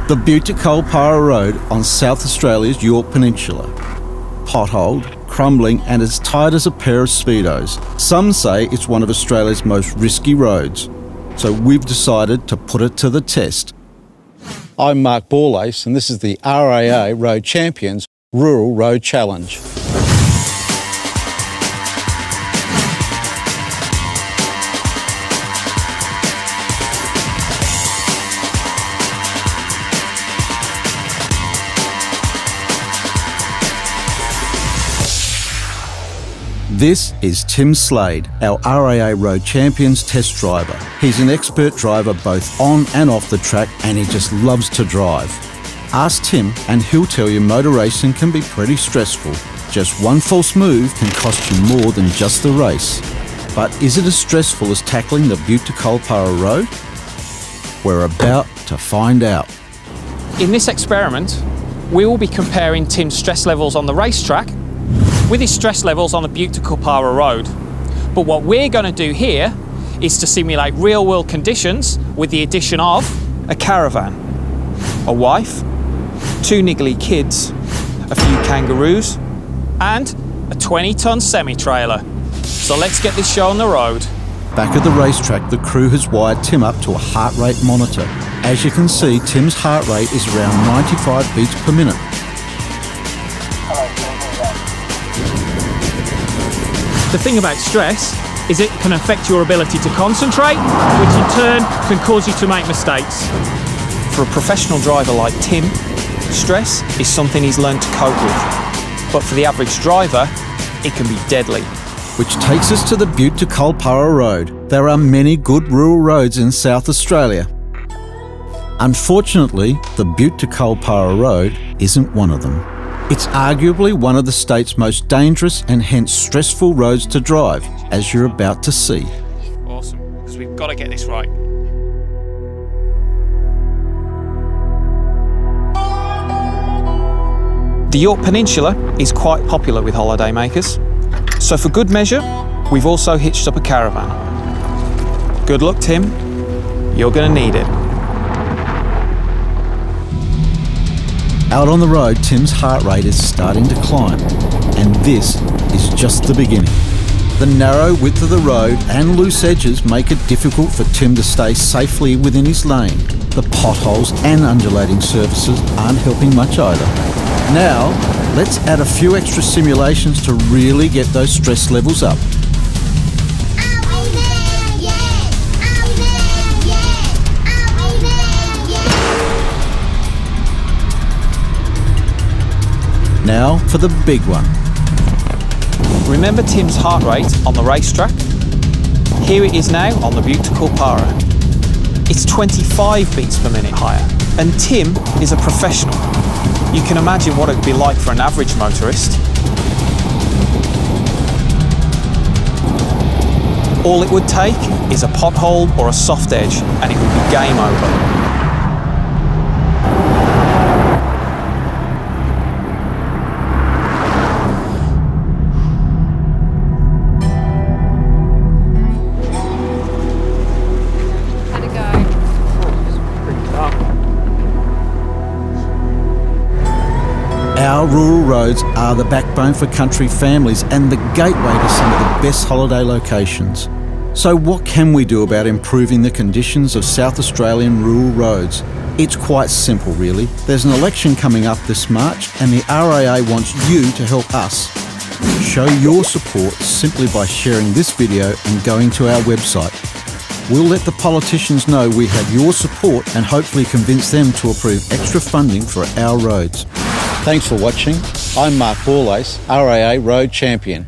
The Bute to Kulpara Road on South Australia's Yorke Peninsula. Potholed, crumbling and as tight as a pair of Speedos. Some say it's one of Australia's most risky roads. So we've decided to put it to the test. I'm Mark Borlace and this is the RAA Road Champions Rural Road Challenge. This is Tim Slade, our RAA Road Champions test driver. He's an expert driver both on and off the track and he just loves to drive. Ask Tim and he'll tell you motor racing can be pretty stressful. Just one false move can cost you more than just the race. But is it as stressful as tackling the Bute to Kulpara Road? We're about to find out. In this experiment, we will be comparing Tim's stress levels on the racetrack with his stress levels on the Bute to Kulpara Road. But what we're going to do here is to simulate real-world conditions with the addition of a caravan, a wife, 2 niggly kids, a few kangaroos, and a 20-ton semi-trailer. So let's get this show on the road. Back at the racetrack, the crew has wired Tim up to a heart rate monitor. As you can see, Tim's heart rate is around 95 beats per minute. The thing about stress is it can affect your ability to concentrate, which in turn can cause you to make mistakes. For a professional driver like Tim, stress is something he's learned to cope with. But for the average driver, it can be deadly. Which takes us to the Bute to Kulpara Road. There are many good rural roads in South Australia. Unfortunately, the Bute to Kulpara Road isn't one of them. It's arguably one of the state's most dangerous and hence stressful roads to drive, as you're about to see. Awesome, because we've got to get this right. The Yorke Peninsula is quite popular with holidaymakers. So for good measure, we've also hitched up a caravan. Good luck, Tim. You're going to need it. Out on the road, Tim's heart rate is starting to climb, and this is just the beginning. The narrow width of the road and loose edges make it difficult for Tim to stay safely within his lane. The potholes and undulating surfaces aren't helping much either. Now, let's add a few extra simulations to really get those stress levels up. Now for the big one. Remember Tim's heart rate on the racetrack? Here it is now on the Bute to Kulpara. It's 25 beats per minute higher, and Tim is a professional. You can imagine what it would be like for an average motorist. All it would take is a pothole or a soft edge, and it would be game over. Our rural roads are the backbone for country families and the gateway to some of the best holiday locations. So what can we do about improving the conditions of South Australian rural roads? It's quite simple really. There's an election coming up this March and the RAA wants you to help us. Show your support simply by sharing this video and going to our website. We'll let the politicians know we have your support and hopefully convince them to approve extra funding for our roads. Thanks for watching. I'm Mark Borlace, RAA Road Champion.